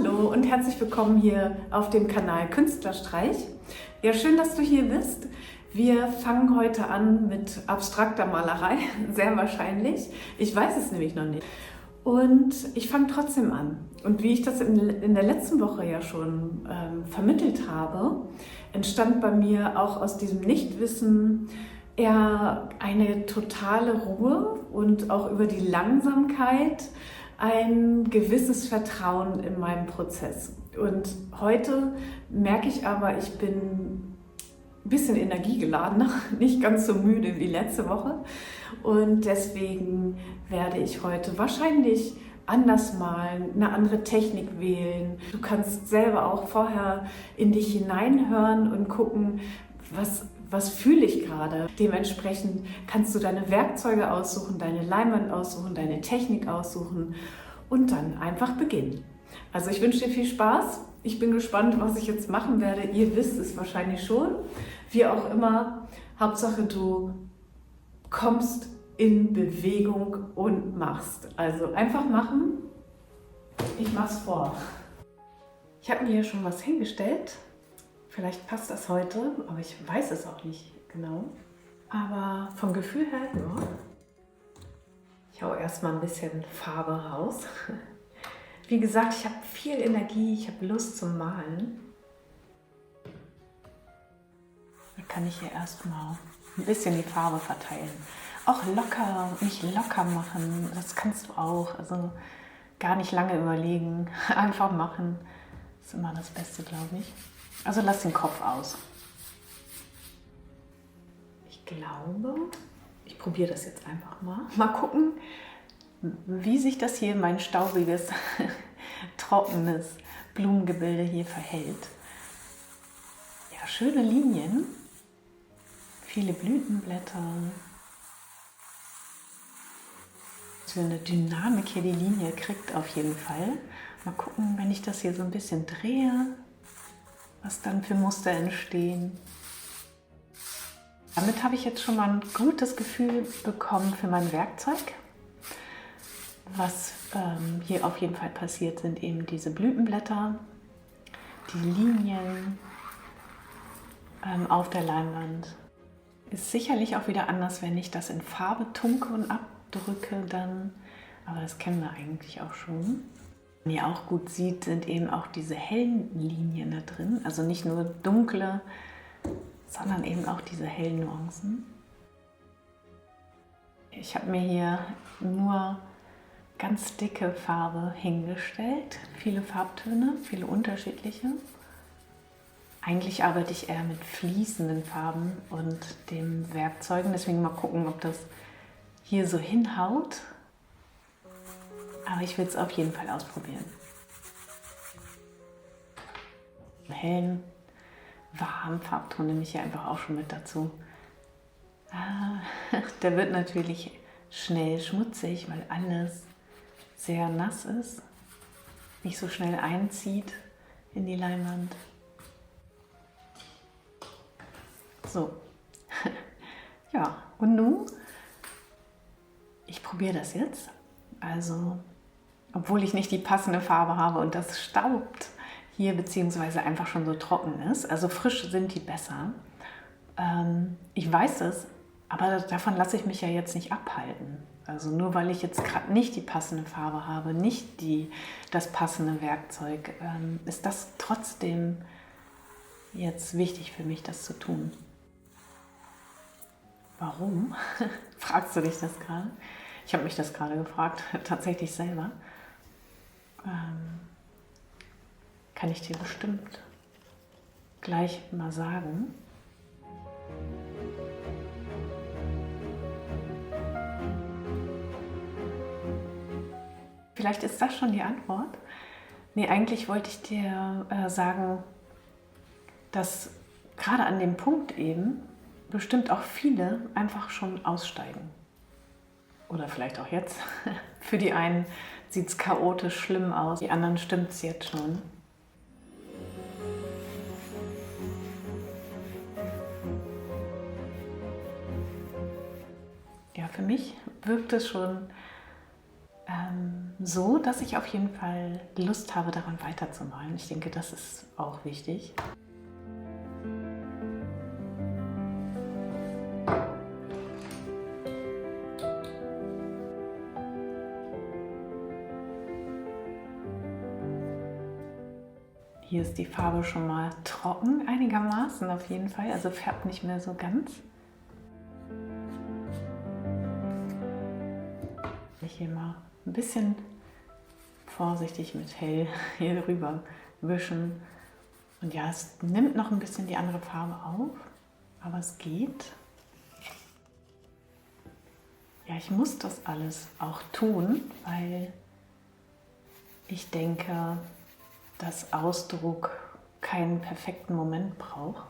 Hallo und herzlich willkommen hier auf dem Kanal Künstlerstreich. Ja, schön, dass du hier bist. Wir fangen heute an mit abstrakter Malerei, sehr wahrscheinlich. Ich weiß es nämlich noch nicht. Und ich fange trotzdem an. Und wie ich das in der letzten Woche ja schon vermittelt habe, entstand bei mir auch aus diesem Nichtwissen eher eine totale Ruhe und auch über die Langsamkeit ein gewisses Vertrauen in meinem Prozess. Und heute merke ich aber, ich bin ein bisschen energiegeladener, nicht ganz so müde wie letzte Woche. Und deswegen werde ich heute wahrscheinlich anders malen, eine andere Technik wählen. Du kannst selber auch vorher in dich hineinhören und gucken, was fühle ich gerade. Dementsprechend kannst du deine Werkzeuge aussuchen, deine Leinwand aussuchen, deine Technik aussuchen und dann einfach beginnen. Also ich wünsche dir viel Spaß. Ich bin gespannt, was ich jetzt machen werde. Ihr wisst es wahrscheinlich schon. Wie auch immer, Hauptsache du kommst in Bewegung und machst. Also einfach machen. Ich mach's vor. Ich habe mir hier schon was hingestellt. Vielleicht passt das heute, aber ich weiß es auch nicht genau. Aber vom Gefühl her, ja. Ich hau erstmal ein bisschen Farbe raus. Wie gesagt, ich habe viel Energie, ich habe Lust zum Malen. Da kann ich hier erstmal ein bisschen die Farbe verteilen. Auch locker, mich locker machen, das kannst du auch. Also gar nicht lange überlegen, einfach machen. Das ist immer das Beste, glaube ich. Also lass den Kopf aus. Ich glaube, ich probiere das jetzt einfach mal. Mal gucken, wie sich das hier, mein staubiges, trockenes Blumengebilde hier verhält. Ja, schöne Linien, viele Blütenblätter. Für eine Dynamik hier die Linie kriegt auf jeden Fall. Mal gucken, wenn ich das hier so ein bisschen drehe, was dann für Muster entstehen. Damit habe ich jetzt schon mal ein gutes Gefühl bekommen für mein Werkzeug. Was hier auf jeden Fall passiert, sind eben diese Blütenblätter, die Linien auf der Leinwand. Ist sicherlich auch wieder anders, wenn ich das in Farbe tunke und abdrücke dann, aber das kennen wir eigentlich auch schon. Was man auch gut sieht, sind eben auch diese hellen Linien da drin, also nicht nur dunkle, sondern eben auch diese hellen Nuancen. Ich habe mir hier nur ganz dicke Farbe hingestellt, viele Farbtöne, viele unterschiedliche. Eigentlich arbeite ich eher mit fließenden Farben und den Werkzeugen, deswegen mal gucken, ob das hier so hinhaut. Aber ich will es auf jeden Fall ausprobieren. Einen hellen, warmen Farbton nehme ich hier einfach auch schon mit dazu. Der wird natürlich schnell schmutzig, weil alles sehr nass ist, nicht so schnell einzieht in die Leinwand. So, ja, und nun, ich probiere das jetzt. Also, obwohl ich nicht die passende Farbe habe und das staubt hier beziehungsweise einfach schon so trocken ist, also frisch sind die besser. Ich weiß es, aber davon lasse ich mich ja jetzt nicht abhalten. Also nur weil ich jetzt gerade nicht die passende Farbe habe, nicht das passende Werkzeug, ist das trotzdem jetzt wichtig für mich, das zu tun. Warum? Fragst du dich das gerade? Ich habe mich das gerade gefragt, tatsächlich selber. Kann ich dir bestimmt gleich mal sagen. Vielleicht ist das schon die Antwort. Nee, eigentlich wollte ich dir sagen, dass gerade an dem Punkt eben bestimmt auch viele einfach schon aussteigen. Oder vielleicht auch jetzt. Für die einen sieht es chaotisch schlimm aus, die anderen stimmt es jetzt schon. Ja, für mich wirkt es schon so, dass ich auf jeden Fall Lust habe, daran weiterzumalen. Ich denke, das ist auch wichtig. Hier ist die Farbe schon mal trocken, einigermaßen auf jeden Fall, also färbt nicht mehr so ganz. Ich hier mal ein bisschen vorsichtig mit Hell hier drüber wischen. Und ja, es nimmt noch ein bisschen die andere Farbe auf, aber es geht. Ja, ich muss das alles auch tun, weil ich denke, dass Ausdruck keinen perfekten Moment braucht.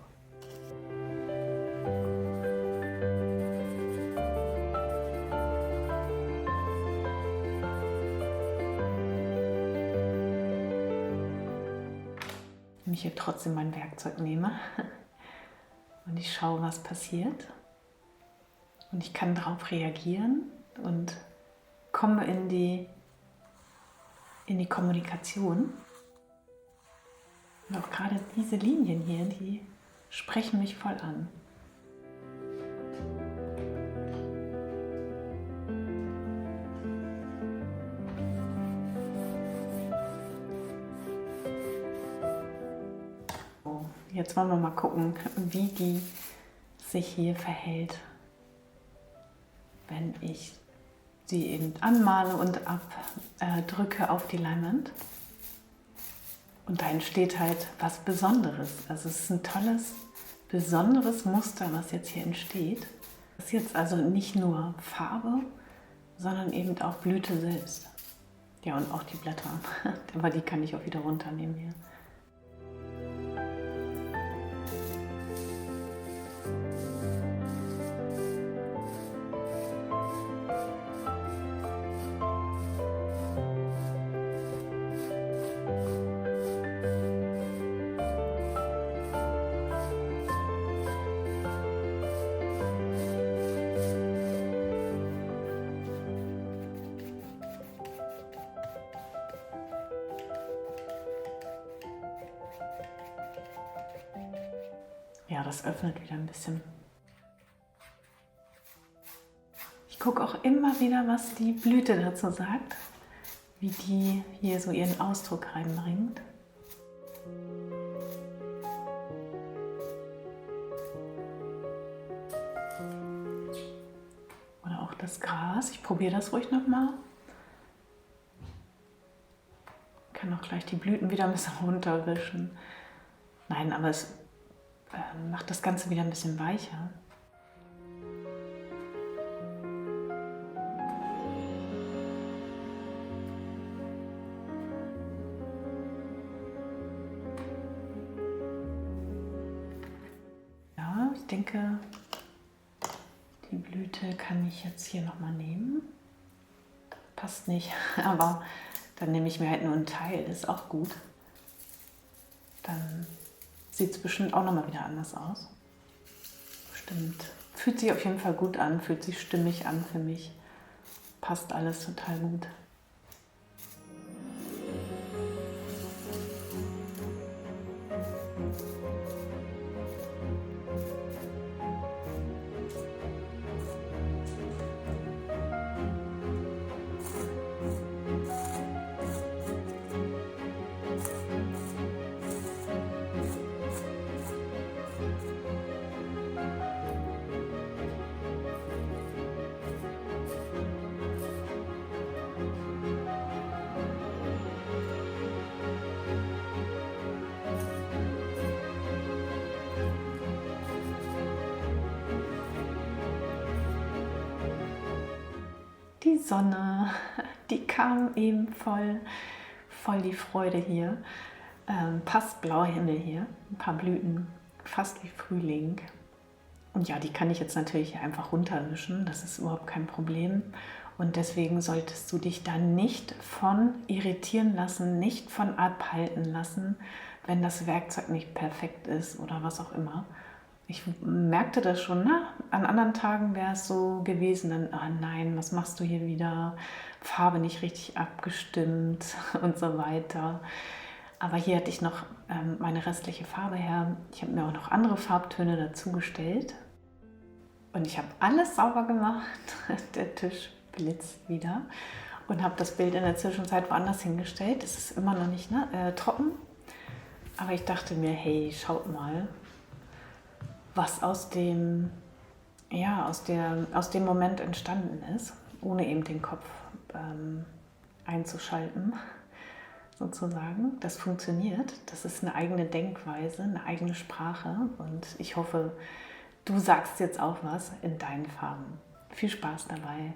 Wenn ich hier trotzdem mein Werkzeug nehme und ich schaue, was passiert und ich kann darauf reagieren und komme in die Kommunikation. Und auch gerade diese Linien hier, die sprechen mich voll an. So, jetzt wollen wir mal gucken, wie die sich hier verhält, wenn ich sie eben anmale und abdrücke auf die Leinwand. Und da entsteht halt was Besonderes. Also es ist ein tolles, besonderes Muster, was jetzt hier entsteht. Das ist jetzt also nicht nur Farbe, sondern eben auch Blüte selbst. Ja, und auch die Blätter. Aber die kann ich auch wieder runternehmen hier. Ja, das öffnet wieder ein bisschen. Ich gucke auch immer wieder, was die Blüte dazu sagt, wie die hier so ihren Ausdruck reinbringt. Oder auch das Gras. Ich probiere das ruhig nochmal. Kann auch gleich die Blüten wieder ein bisschen runterwischen. Nein, aber es macht das Ganze wieder ein bisschen weicher. Ja, ich denke, die Blüte kann ich jetzt hier nochmal nehmen. Passt nicht, aber dann nehme ich mir halt nur einen Teil, ist auch gut. Dann sieht es bestimmt auch nochmal wieder anders aus. Bestimmt. Fühlt sich auf jeden Fall gut an, fühlt sich stimmig an für mich. Passt alles total gut. Die Sonne, die kam eben voll die Freude hier. Passt blauer Himmel hier, ein paar Blüten, fast wie Frühling. Und ja, die kann ich jetzt natürlich einfach runterwischen, das ist überhaupt kein Problem. Und deswegen solltest du dich da nicht von irritieren lassen, nicht von abhalten lassen, wenn das Werkzeug nicht perfekt ist oder was auch immer. Ich merkte das schon, ne? An anderen Tagen wäre es so gewesen, dann, ah nein, was machst du hier wieder? Farbe nicht richtig abgestimmt und so weiter. Aber hier hatte ich noch meine restliche Farbe her. Ich habe mir auch noch andere Farbtöne dazugestellt. Und ich habe alles sauber gemacht. Der Tisch blitzt wieder. Und habe das Bild in der Zwischenzeit woanders hingestellt. Es ist immer noch nicht trocken. Aber ich dachte mir, hey, schaut mal, was aus dem Moment entstanden ist, ohne eben den Kopf einzuschalten, sozusagen. Das funktioniert. Das ist eine eigene Denkweise, eine eigene Sprache. Und ich hoffe, du sagst jetzt auch was in deinen Farben. Viel Spaß dabei.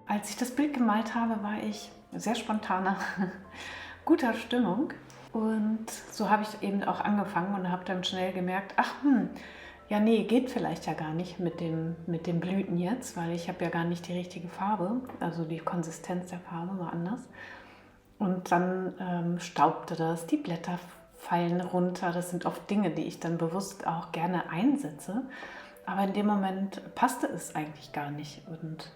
Als ich das Bild gemalt habe, war ich sehr spontaner, guter Stimmung. Und so habe ich eben auch angefangen und habe dann schnell gemerkt, ja nee, geht vielleicht ja gar nicht mit den Blüten jetzt, weil ich habe ja gar nicht die richtige Farbe, also die Konsistenz der Farbe war anders. Und dann staubte das, die Blätter fallen runter, das sind oft Dinge, die ich dann bewusst auch gerne einsetze, aber in dem Moment passte es eigentlich gar nicht und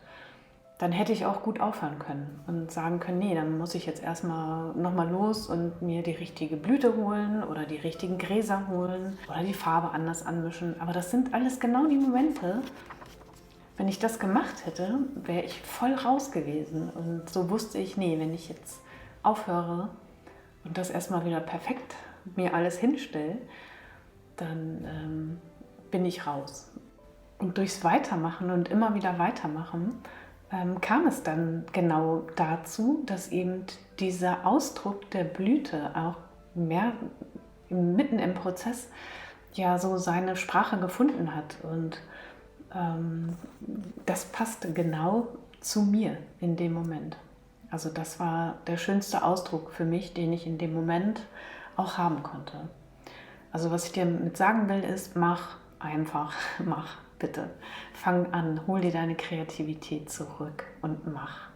dann hätte ich auch gut aufhören können und sagen können, nee, dann muss ich jetzt erstmal nochmal los und mir die richtige Blüte holen oder die richtigen Gräser holen oder die Farbe anders anmischen. Aber das sind alles genau die Momente, wenn ich das gemacht hätte, wäre ich voll raus gewesen. Und so wusste ich, nee, wenn ich jetzt aufhöre und das erstmal wieder perfekt mir alles hinstelle, dann bin ich raus. Und durchs Weitermachen und immer wieder weitermachen, kam es dann genau dazu, dass eben dieser Ausdruck der Blüte auch mehr mitten im Prozess ja so seine Sprache gefunden hat. Und das passte genau zu mir in dem Moment. Also das war der schönste Ausdruck für mich, den ich in dem Moment auch haben konnte. Also was ich dir mit sagen will, ist, mach einfach, mach. Bitte, fang an, hol dir deine Kreativität zurück und mach.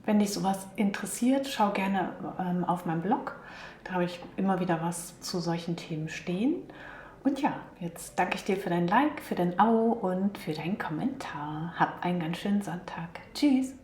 Wenn dich sowas interessiert, schau gerne auf meinem Blog. Da habe ich immer wieder was zu solchen Themen stehen. Und ja, jetzt danke ich dir für dein Like, für dein Abo und für deinen Kommentar. Hab einen ganz schönen Sonntag. Tschüss!